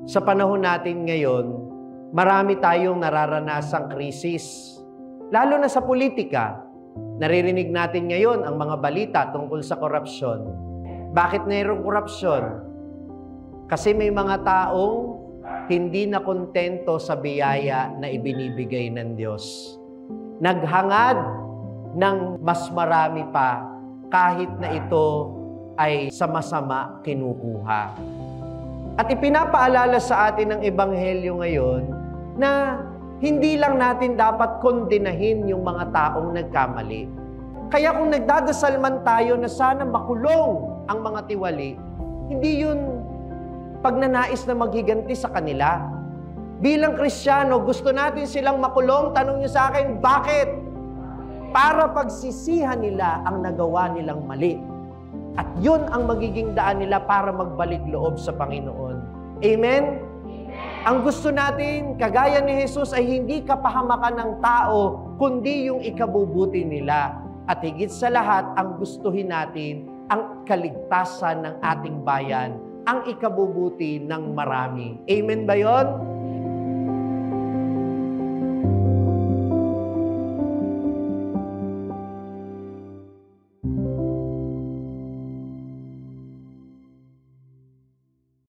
Sa panahon natin ngayon, marami tayong nararanasang krisis. Lalo na sa politika. Naririnig natin ngayon ang mga balita tungkol sa korupsyon. Bakit mayroong korupsyon? Kasi may mga taong hindi na kontento sa biyaya na ibinibigay ng Diyos. Naghangad ng mas marami pa kahit na ito ay sama-sama kinukuha. At ipinapaalala sa atin ng Ebanghelyo ngayon na hindi lang natin dapat kondenahin yung mga taong nagkamali. Kaya kung nagdadasal man tayo na sana makulong ang mga tiwali, hindi yun pagnanais na maghiganti sa kanila. Bilang Kristiyano, gusto natin silang makulong. Tanong niyo sa akin, bakit? Para pagsisihan nila ang nagawa nilang mali. At yun ang magiging daan nila para magbalik loob sa Panginoon. Amen? Ang gusto natin, kagaya ni Jesus, ay hindi kapahamakan ng tao, kundi yung ikabubuti nila. At higit sa lahat, ang gustuhin natin, ang kaligtasan ng ating bayan, ang ikabubuti ng marami. Amen ba yun?